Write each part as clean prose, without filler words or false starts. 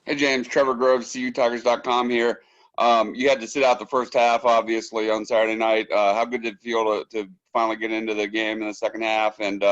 Hey, James. Trevor Groves, CUTigers.com here. You had to sit out the first half, obviously, on Saturday night. How good did it feel to finally get into the game in the second half? And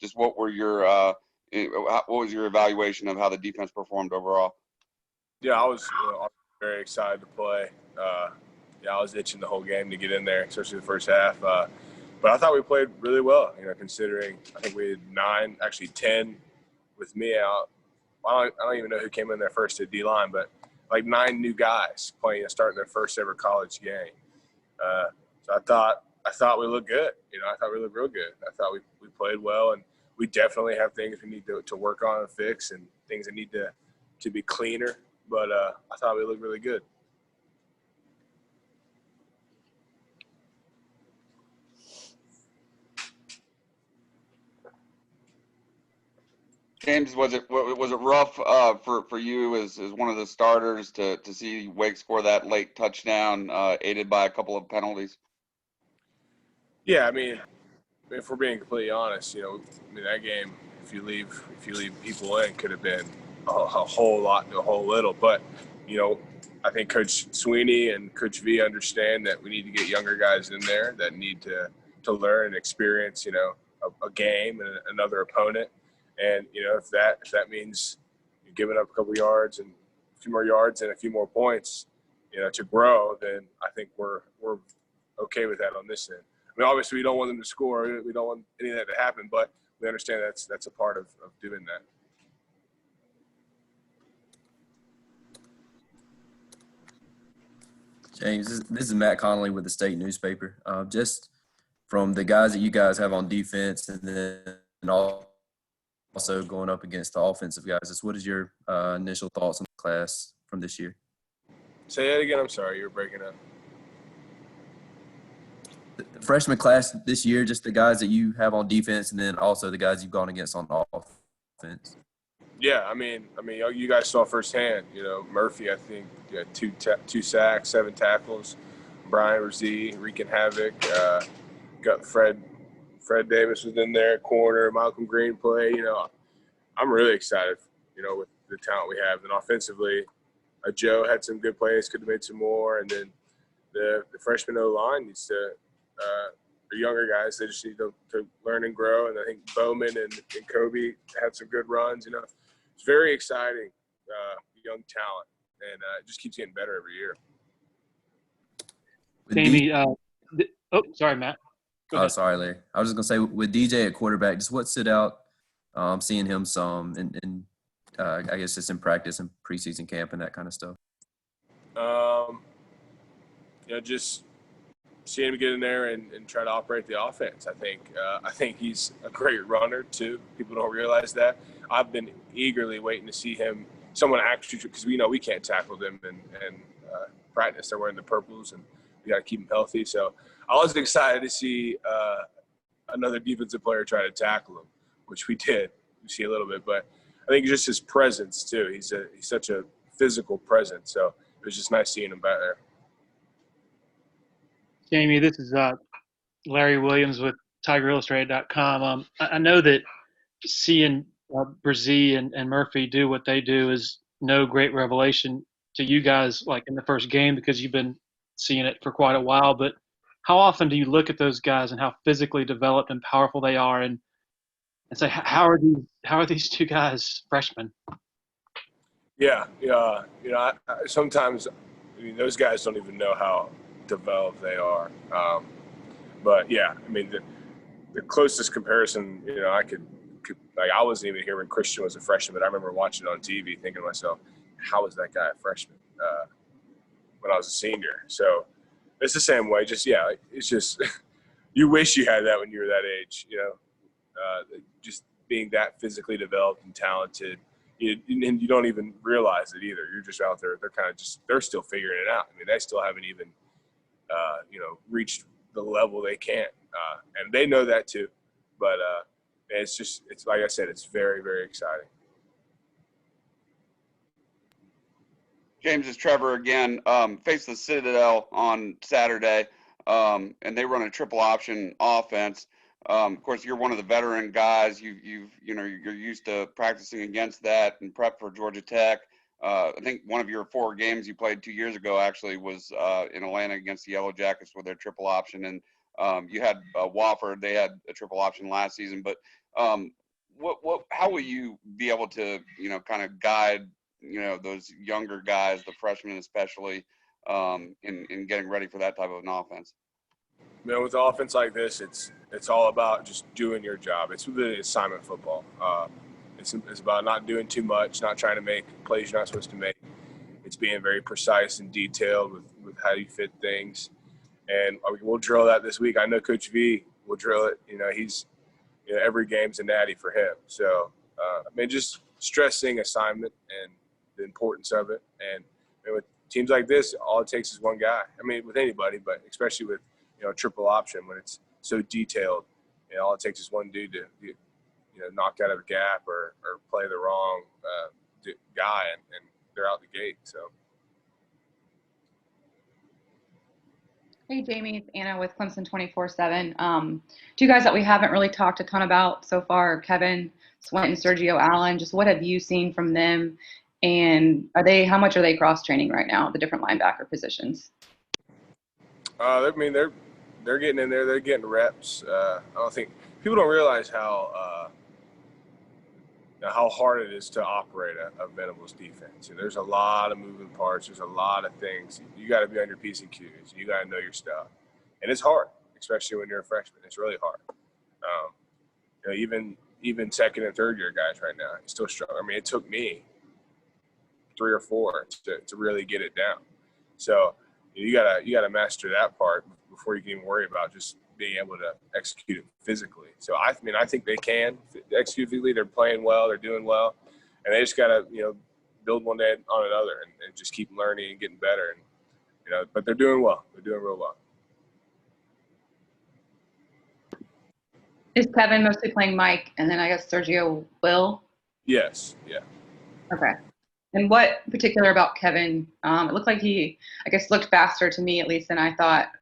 just what was your evaluation of how the defense performed overall? Yeah, I was very excited to play. I was itching the whole game to get in there, especially the first half. But I thought we played really well, considering I think we had 10 with me out. I don't even know who came in there first at D-line, but like 9 new guys starting their first ever college game. So I thought we looked good. I thought we looked real good. I thought we played well, and we definitely have things we need to work on and fix, and things that need to be cleaner. But I thought we looked really good. James, was it rough for you as one of the starters to see Wake score that late touchdown, aided by a couple of penalties? Yeah, if we're being completely honest, that game, if you leave people in, could have been a whole lot to a whole little. But I think Coach Sweeney and Coach V understand that we need to get younger guys in there that need to learn and experience, a game and another opponent. And if that means you're giving up a couple yards and a few more yards and a few more points, to grow, then I think we're okay with that on this end. Obviously we don't want them to score. We don't want any of that to happen, but we understand that's a part of doing that. James, this is Matt Connolly with the State Newspaper. Just from the guys that you guys have on defense, and then also going up against the offensive guys, what is your initial thoughts on the class from this year? Say that again. I'm sorry, you were breaking up. The freshman class this year, just the guys that you have on defense, and then also the guys you've gone against on offense. Yeah, you guys saw firsthand. Murphy, I think, had 2 sacks, 7 tackles. Brian Razee wreaking havoc. Got Fred Davis was in there, corner. Malcolm Green play. I'm really excited. With the talent we have, and offensively, Joe had some good plays. Could have made some more, and then the freshman O-line needs to. The younger guys, they just need to learn and grow. And I think Bowman and Kobe had some good runs. It's very exciting, young talent, and it just keeps getting better every year. Jamie, sorry, Matt. Oh, sorry, Larry. I was just going to say, with DJ at quarterback, just what stood out, seeing him some, and I guess just in practice and preseason camp and that kind of stuff? Just seeing him get in there and try to operate the offense. I think he's a great runner too. People don't realize that. I've been eagerly waiting to see him, someone actually, because we can't tackle them and practice. They're wearing the purples, and we got to keep them healthy. So I was excited to see another defensive player try to tackle him, which we did. We see a little bit, but I think just his presence too. He's such a physical presence. So it was just nice seeing him back there. Jamie, this is Larry Williams with TigerIllustrated.com. I know that seeing Brzee and Murphy do what they do is no great revelation to you guys, like in the first game, because you've been seeing it for quite a while. But how often do you look at those guys and how physically developed and powerful they are, and say, how are these 2 guys freshmen? Yeah. Sometimes those guys don't even know how developed they are. But yeah, the closest comparison, I could I wasn't even here when Christian was a freshman, but I remember watching it on TV thinking to myself, how is that guy a freshman when I was a senior? So it's the same way. It's just you wish you had that when you were that age, just being that physically developed and talented. And you don't even realize it either. You're just out there. They're still figuring it out. They still haven't even, reached the level they can. And they know that too. But it's like I said, it's very, very exciting. James, it's Trevor again. Faced the Citadel on Saturday, and they run a triple option offense. Of course, you're one of the veteran guys. You're used to practicing against that and prep for Georgia Tech. I think one of your 4 games you played 2 years ago actually was in Atlanta against the Yellow Jackets with their triple option, and you had Wofford. They had a triple option last season, but how will you be able to kind of guide those younger guys, the freshmen especially, in getting ready for that type of an offense? With an offense like this, it's all about just doing your job. It's really assignment football. It's about not doing too much, not trying to make plays you're not supposed to make. It's being very precise and detailed with how you fit things. And we'll drill that this week. I know Coach V will drill it. He's every game's a natty for him. So just stressing assignment and the importance of it. And with teams like this, all it takes is one guy. With anybody, but especially with triple option when it's so detailed, all it takes is one dude to knock out of a gap or play the wrong guy, and they're out the gate. So. Hey, Jamie, it's Anna with Clemson 24/7. Two guys that we haven't really talked a ton about so far are Kevin Swint and Sergio Allen. Just what have you seen from them, and how much are they cross-training right now, the different linebacker positions? They're getting in there. They're getting reps. I don't think people don't realize how hard it is to operate a Venables defense. And there's a lot of moving parts. There's a lot of things. You got to be on your P's and Q's. You got to know your stuff. And it's hard, especially when you're a freshman. It's really hard. Even second and third year guys right now, still struggle. It took me 3 or 4 to really get it down. So you gotta master that part before you can even worry about just being able to execute it physically. So I think they can execute physically. They're playing well, they're doing well, and they just gotta build one day on another and just keep learning and getting better. And but they're doing well. They're doing real well. Is Kevin mostly playing Mike, and then I guess Sergio will? Yes. Yeah. Okay. And what particular about Kevin? It looked like he, I guess, looked faster to me at least than I thought.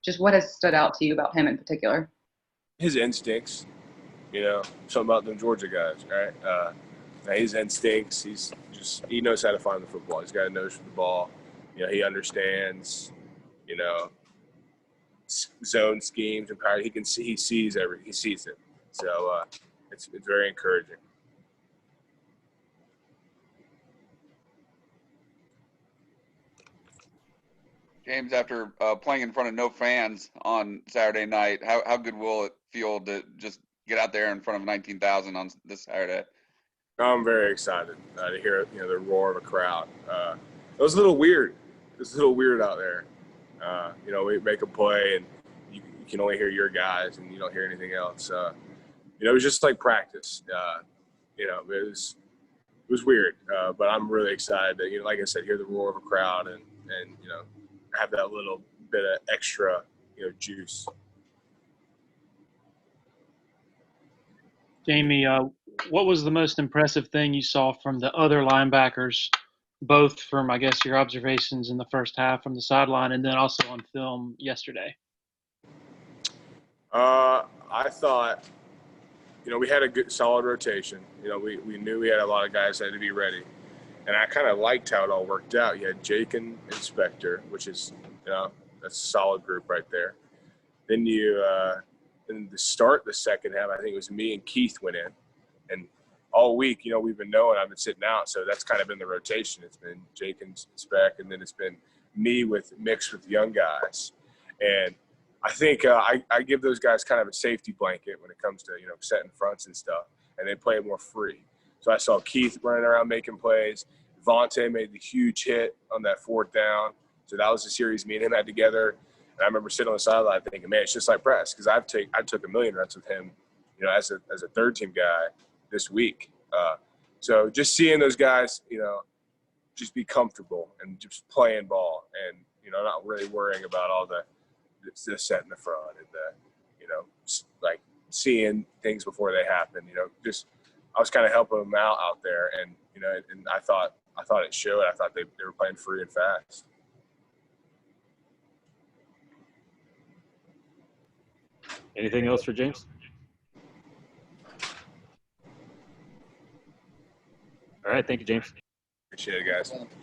Just what has stood out to you about him in particular? His instincts, something about them Georgia guys, right? His instincts, he knows how to find the football. He's got a nose for the ball. He understands, zone schemes and power. He sees it. So it's very encouraging. James, after playing in front of no fans on Saturday night, how good will it feel to just get out there in front of 19,000 on this Saturday? I'm very excited to hear the roar of a crowd. It was a little weird. It's a little weird out there. We make a play and you can only hear your guys and you don't hear anything else. It was just like practice. It was weird, but I'm really excited to like I said, hear the roar of a crowd and have that little bit of extra juice. Jamie, what was the most impressive thing you saw from the other linebackers, both from, I guess, your observations in the first half from the sideline and then also on film yesterday? I thought, we had a good, solid rotation. We knew we had a lot of guys that had to be ready. And I kind of liked how it all worked out. You had Jake and Inspector, which is, that's a solid group right there. Then in the start the second half, I think it was me and Keith went in. And all week, we've been knowing I've been sitting out. So that's kind of been the rotation. It's been Jake and Spec, and then it's been me mixed with young guys. And I think I give those guys kind of a safety blanket when it comes to, setting fronts and stuff. And they play more free. So I saw Keith running around making plays. Vontae made the huge hit on that 4th down. So that was the series me and him had together. And I remember sitting on the sideline thinking, man, it's just like press. Because I took a million reps with him, as a third-team guy this week. So just seeing those guys, just be comfortable and just playing ball and, not really worrying about all the set in the front and like seeing things before they happen, just – I was kind of helping them out there, and and I thought it showed. I thought they were playing free and fast. Anything else for James? All right, thank you, James. Appreciate it, guys.